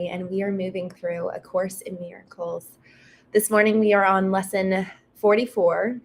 And we are moving through A Course in Miracles. This morning we are on lesson 44.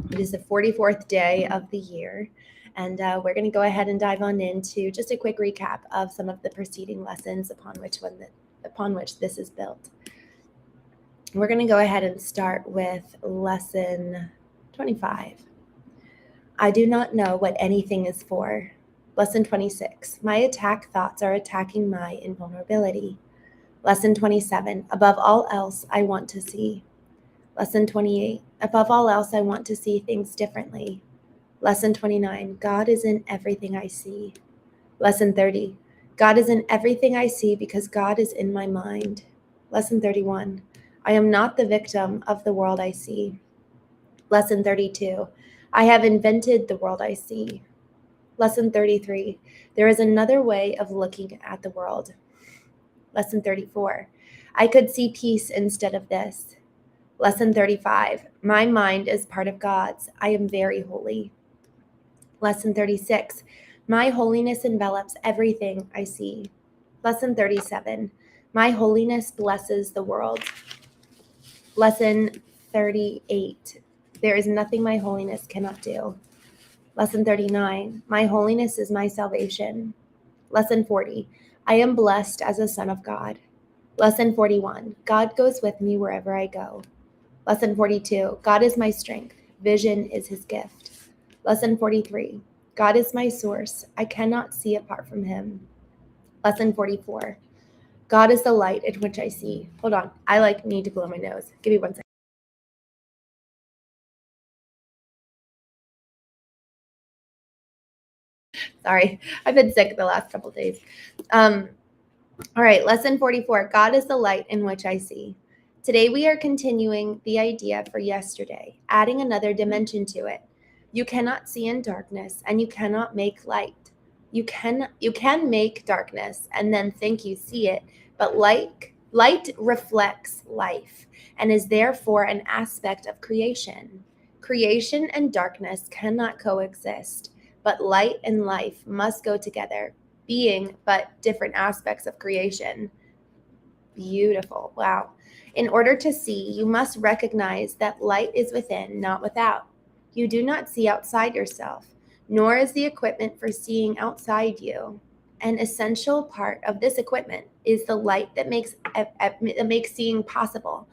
It is the 44th day of the year, and we're going to go ahead and dive on into just a quick recap of some of the preceding lessons upon which this is built. We're going to go ahead and start with lesson 25. I do not know what anything is for. Lesson 26. My attack thoughts are attacking my invulnerability. Lesson 27, above all else, I want to see. Lesson 28, above all else, I want to see things differently. Lesson 29, God is in everything I see. Lesson 30, God is in everything I see because God is in my mind. Lesson 31, I am not the victim of the world I see. Lesson 32, I have invented the world I see. Lesson 33, there is another way of looking at the world. Lesson 34, I could see peace instead of this. Lesson 35, my mind is part of God's. I am very holy. Lesson 36, my holiness envelops everything I see. Lesson 37, my holiness blesses the world. Lesson 38, there is nothing my holiness cannot do. Lesson 39, my holiness is my salvation. Lesson 40, I am blessed as a son of God. Lesson 41, God goes with me wherever I go. Lesson 42, God is my strength. Vision is his gift. Lesson 43, God is my source. I cannot see apart from him. Lesson 44, God is the light in which I see. Hold on, I need to blow my nose. Give me 1 second. Sorry, I've been sick the last couple of days. All right, lesson 44, God is the light in which I see. Today we are continuing the idea for yesterday, adding another dimension to it. You cannot see in darkness and you cannot make light. You can make darkness and then think you see it, but light reflects life and is therefore an aspect of creation. Creation and darkness cannot coexist, but light and life must go together, being but different aspects of creation. Beautiful. Wow. In order to see, you must recognize that light is within, not without. You do not see outside yourself, nor is the equipment for seeing outside you. An essential part of this equipment is the light that makes seeing possible.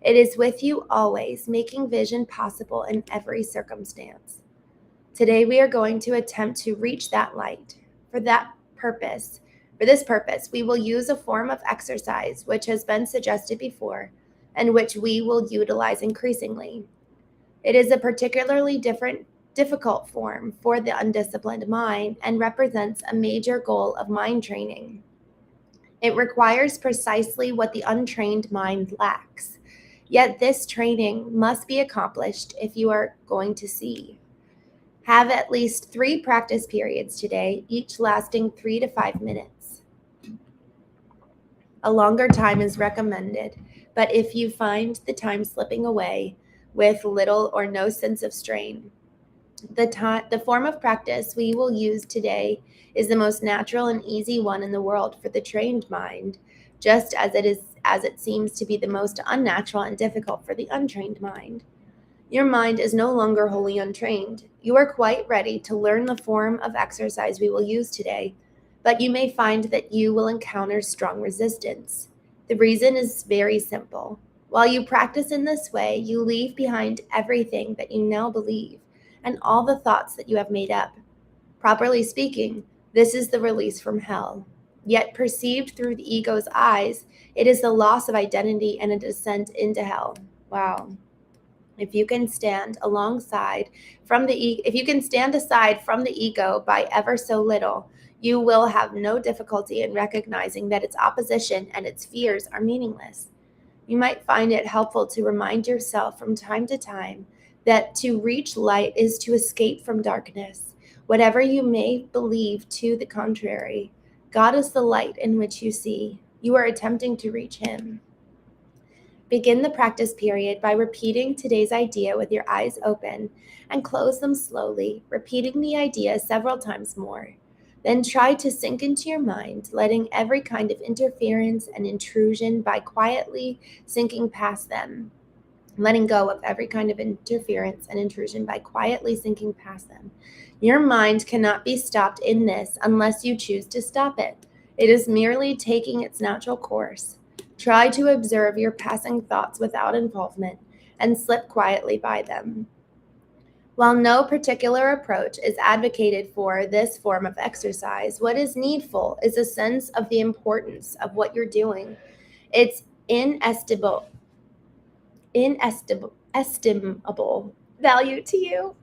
It is with you always, making vision possible in every circumstance. Today we are going to attempt to reach that light. For this purpose, we will use a form of exercise which has been suggested before and which we will utilize increasingly. It is a particularly difficult form for the undisciplined mind and represents a major goal of mind training. It requires precisely what the untrained mind lacks. Yet this training must be accomplished if you are going to see. Have at least 3 practice periods today, each lasting 3 to 5 minutes. A longer time is recommended, but if you find the time slipping away with little or no sense of strain, the form of practice we will use today is the most natural and easy one in the world for the trained mind, just as it seems to be the most unnatural and difficult for the untrained mind. Your mind is no longer wholly untrained. You are quite ready to learn the form of exercise we will use today, but you may find that you will encounter strong resistance. The reason is very simple. While you practice in this way, you leave behind everything that you now believe and all the thoughts that you have made up. Properly speaking, this is the release from hell. Yet perceived through the ego's eyes, it is the loss of identity and a descent into hell. Wow. If you can stand aside from the ego by ever so little, you will have no difficulty in recognizing that its opposition and its fears are meaningless. You might find it helpful to remind yourself from time to time that to reach light is to escape from darkness. Whatever you may believe to the contrary, God is the light in which you see. You are attempting to reach him. Begin the practice period by repeating today's idea with your eyes open and close them slowly, repeating the idea several times more. Then try to sink into your mind, letting every kind of interference and intrusion by quietly sinking past them. Letting go of every kind of interference and intrusion by quietly sinking past them. Your mind cannot be stopped in this unless you choose to stop it. It is merely taking its natural course. Try to observe your passing thoughts without involvement and slip quietly by them. While no particular approach is advocated for this form of exercise, what is needful is a sense of the importance of what you're doing. It's inestimable value to you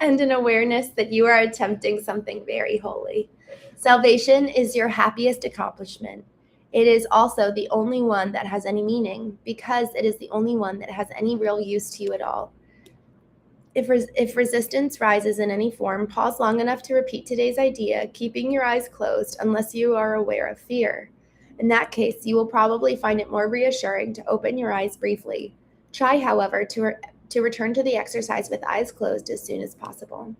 and an awareness that you are attempting something very holy. Salvation is your happiest accomplishment. It is also the only one that has any meaning, because it is the only one that has any real use to you at all. If resistance rises in any form, pause long enough to repeat today's idea, keeping your eyes closed unless you are aware of fear. In that case, you will probably find it more reassuring to open your eyes briefly. Try, however, to return to the exercise with eyes closed as soon as possible.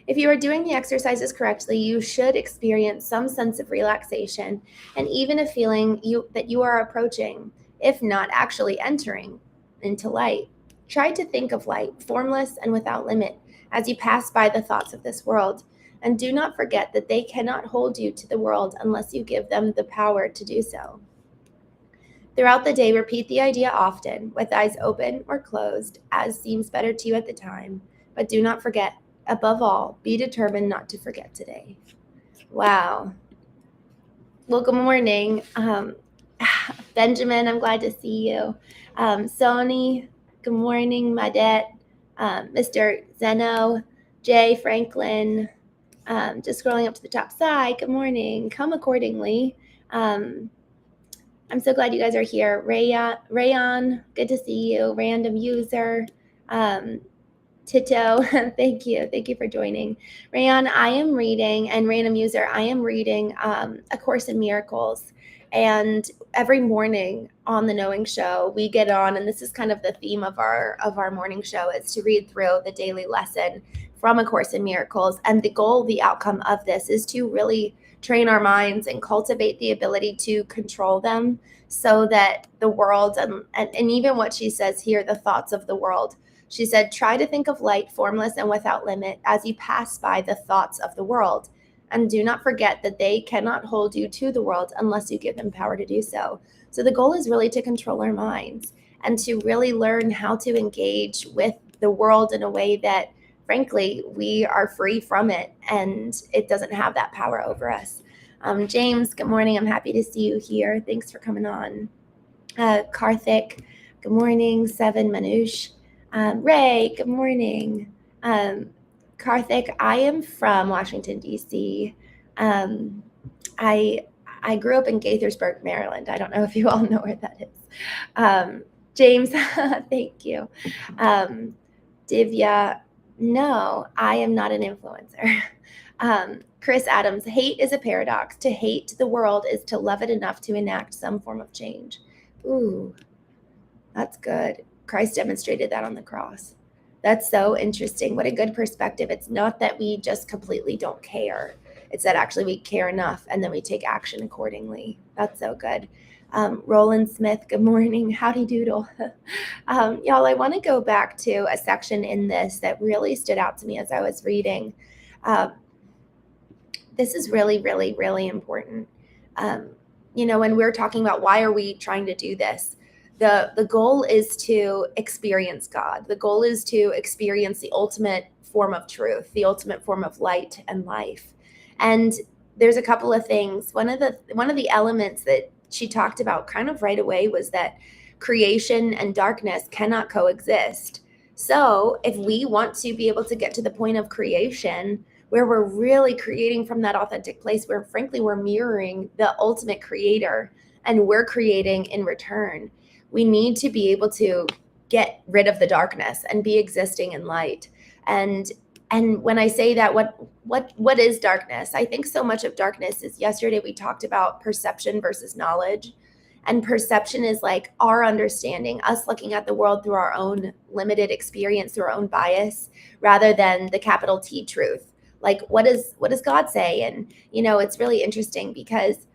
If you are doing the exercises correctly, you should experience some sense of relaxation and even a feeling that you are approaching, if not actually entering, into light. Try to think of light, formless and without limit, as you pass by the thoughts of this world. And do not forget that they cannot hold you to the world unless you give them the power to do so. Throughout the day, repeat the idea often, with eyes open or closed, as seems better to you at the time. But do not forget, above all, be determined not to forget today. Wow. Well, good morning. Benjamin, I'm glad to see you. Sony, good morning. Madet, Mr. Zeno, Jay, Franklin, just scrolling up to the top side. Good morning. Come accordingly. I'm so glad you guys are here. Rayon, good to see you. Random user. Tito, thank you. Thank you for joining. Rayon, I am reading, and random user, I am reading A Course in Miracles. And every morning on the Knowing Show, we get on, and this is kind of the theme of our morning show, is to read through the daily lesson from A Course in Miracles. And the goal, the outcome of this is to really train our minds and cultivate the ability to control them, so that the world, and even what she says here, the thoughts of the world, she said, try to think of light, formless and without limit, as you pass by the thoughts of the world. And do not forget that they cannot hold you to the world unless you give them power to do so. So the goal is really to control our minds and to really learn how to engage with the world in a way that, frankly, we are free from it and it doesn't have that power over us. James, good morning. I'm happy to see you here. Thanks for coming on. Karthik, good morning. Seven, Manoush. Ray, good morning. Karthik, I am from Washington, D.C. I grew up in Gaithersburg, Maryland. I don't know if you all know where that is. James, thank you. Divya, no, I am not an influencer. Chris Adams, hate is a paradox. To hate the world is to love it enough to enact some form of change. Ooh, that's good. Christ demonstrated that on the cross. That's so interesting. What a good perspective. It's not that we just completely don't care. It's that actually we care enough and then we take action accordingly. That's so good. Roland Smith, good morning. Howdy doodle. Y'all, I want to go back to a section in this that really stood out to me as I was reading. This is really, really, really important. When we're talking about why are we trying to do this, the goal is to experience God. The goal is to experience the ultimate form of truth, the ultimate form of light and life. And there's a couple of things. One of the elements that she talked about kind of right away was that creation and darkness cannot coexist. So if we want to be able to get to the point of creation where we're really creating from that authentic place, where frankly we're mirroring the ultimate creator and we're creating in return, we need to be able to get rid of the darkness and be existing in light. And when I say that, what is darkness? I think so much of darkness is, yesterday we talked about perception versus knowledge. And perception is like our understanding, us looking at the world through our own limited experience, through our own bias, rather than the capital T truth. Like, what does God say? And, it's really interesting because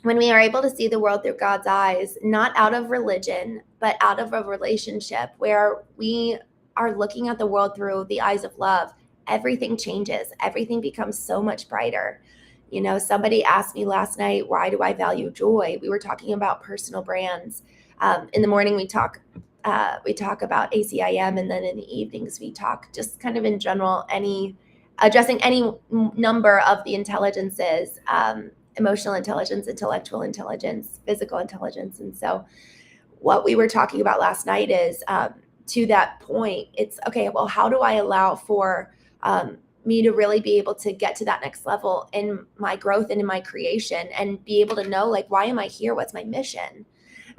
when we are able to see the world through God's eyes, not out of religion, but out of a relationship where we are looking at the world through the eyes of love, everything changes. Everything becomes so much brighter. Somebody asked me last night, why do I value joy? We were talking about personal brands. In the morning, we talk about ACIM, and then in the evenings, we talk just kind of in general, addressing any number of the intelligences, emotional intelligence, intellectual intelligence, physical intelligence. And so what we were talking about last night is, to that point, it's okay, well, how do I allow for me to really be able to get to that next level in my growth and in my creation, and be able to know, like, why am I here? What's my mission?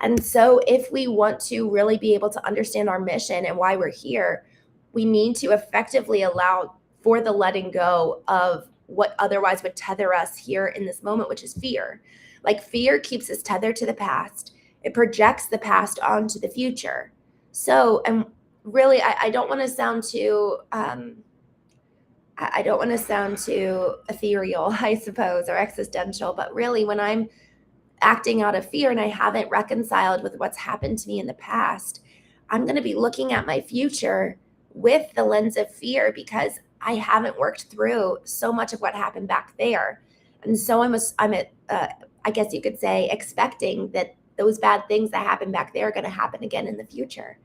And so if we want to really be able to understand our mission and why we're here, we need to effectively allow for the letting go of what otherwise would tether us here in this moment, which is fear. Like, fear keeps us tethered to the past. It projects the past onto the future. So, and really, I don't want to sound too, I don't want to sound too ethereal, I suppose, or existential, but really, when I'm acting out of fear and I haven't reconciled with what's happened to me in the past, I'm going to be looking at my future with the lens of fear because I haven't worked through so much of what happened back there. And so I guess you could say, expecting that those bad things that happened back there are going to happen again in the future.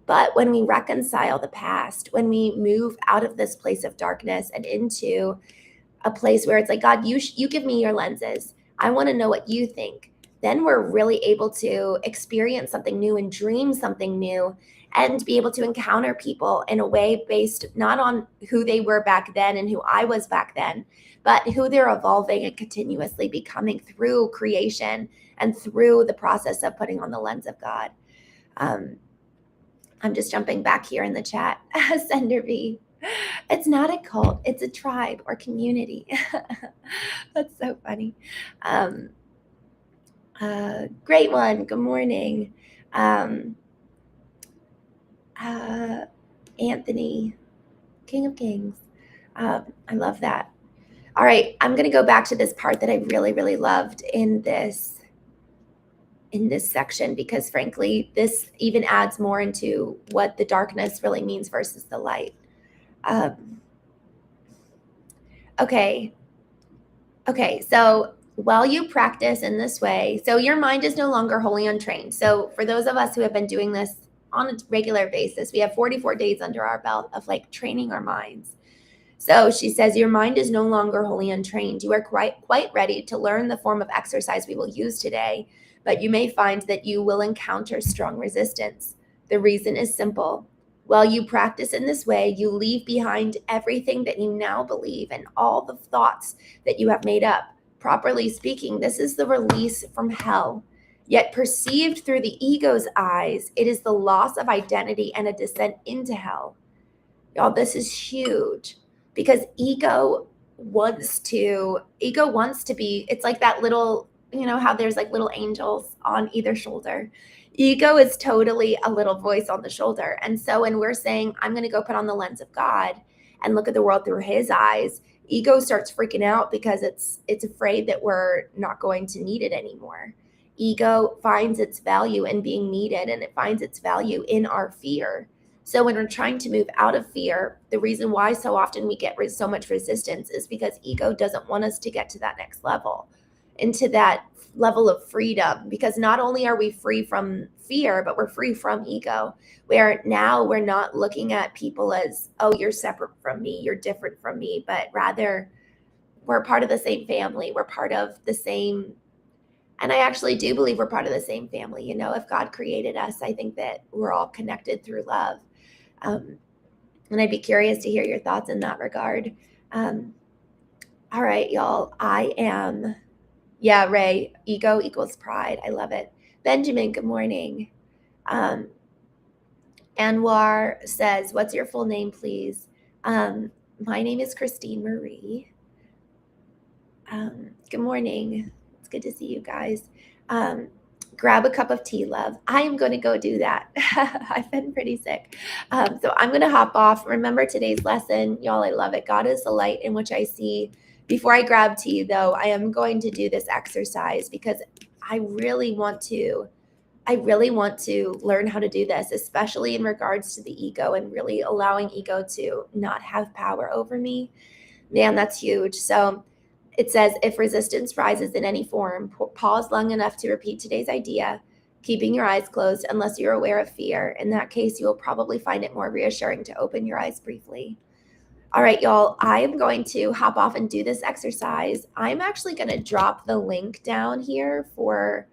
But when we reconcile the past, when we move out of this place of darkness and into a place where it's like, God, you give me your lenses. I want to know what you think. Then we're really able to experience something new and dream something new, and be able to encounter people in a way based not on who they were back then and who I was back then, but who they're evolving and continuously becoming through creation and through the process of putting on the lens of God. I'm just jumping back here in the chat. Sender V. It's not a cult. It's a tribe or community. That's so funny. Great one. Good morning. Anthony, King of Kings. I love that. All right. I'm going to go back to this part that I really, really loved in this section, because frankly, this even adds more into what the darkness really means versus the light. Okay, so while you practice in this way, so your mind is no longer wholly untrained. So for those of us who have been doing this on a regular basis, we have 44 days under our belt of like training our minds. So she says, your mind is no longer wholly untrained. You are quite ready to learn the form of exercise we will use today, but you may find that you will encounter strong resistance. The reason is simple. While you practice in this way, you leave behind everything that you now believe and all the thoughts that you have made up. Properly speaking, this is the release from hell. Yet perceived through the ego's eyes, it is the loss of identity and a descent into hell. Y'all, this is huge, because ego wants to be, it's like that little, how there's like little angels on either shoulder. Ego is totally a little voice on the shoulder. And so when we're saying, I'm going to go put on the lens of God and look at the world through his eyes, ego starts freaking out because it's afraid that we're not going to need it anymore. Ego finds its value in being needed, and it finds its value in our fear. So when we're trying to move out of fear, the reason why so often we get so much resistance is because ego doesn't want us to get to that next level, into that level of freedom. Because not only are we free from fear, but we're free from ego, where now we're not looking at people as, oh, you're separate from me, you're different from me, but rather we're part of the same family. We're part of the same. And I actually do believe we're part of the same family. If God created us, I think that we're all connected through love. And I'd be curious to hear your thoughts in that regard. All right, y'all. Ray, ego equals pride. I love it. Benjamin, good morning. Anwar says, what's your full name, please? My name is Christene Marie. Good morning. It's good to see you guys. grab a cup of tea, love. I am going to go do that. I've been pretty sick. So I'm going to hop off. Remember today's lesson. Y'all, I love it. God is the light in which I see. Before I grab tea, though, I am going to do this exercise because I really want to learn how to do this, especially in regards to the ego and really allowing ego to not have power over me. Man, that's huge. So it says, if resistance rises in any form, pause long enough to repeat today's idea, keeping your eyes closed unless you're aware of fear. In that case, you'll probably find it more reassuring to open your eyes briefly. All right, y'all, I am going to hop off and do this exercise. I'm actually going to drop the link down here for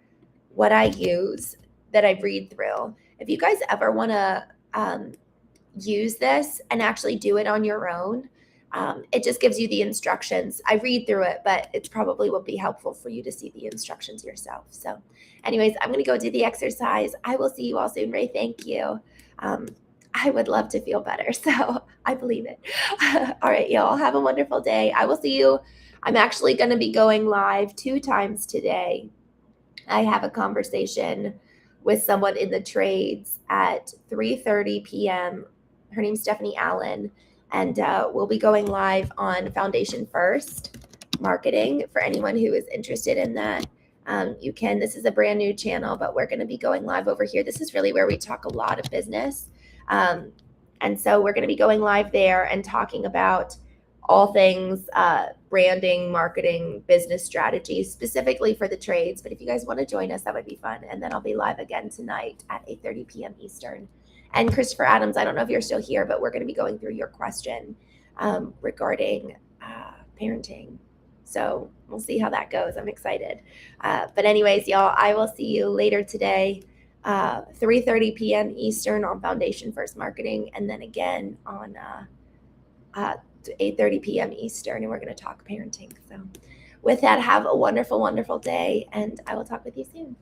what I use that I read through. If you guys ever want to use this and actually do it on your own, it just gives you the instructions. I read through it, but it probably will be helpful for you to see the instructions yourself. So anyways, I'm going to go do the exercise. I will see you all soon. Ray, thank you. I would love to feel better, so I believe it. All right, y'all, have a wonderful day. I will see you. I'm actually going to be going live 2 times today. I have a conversation with someone in the trades at 3:30 p.m. Her name's Stephanie Allen, and we'll be going live on Foundation First Marketing for anyone who is interested in that. You can, this is a brand new channel, but we're going to be going live over here. This is really where we talk a lot of business. And so we're going to be going live there and talking about all things branding, marketing, business strategies, specifically for the trades. But if you guys want to join us, that would be fun. And then I'll be live again tonight at 8:30 p.m. Eastern. And Christopher Adams, I don't know if you're still here, but we're going to be going through your question regarding parenting. So we'll see how that goes. I'm excited. But anyways, y'all, I will see you later today, 3:30 p.m. Eastern on Foundation First Marketing, and then again on 8:30 p.m. Eastern, and we're going to talk parenting. So with that, have a wonderful, wonderful day, and I will talk with you soon.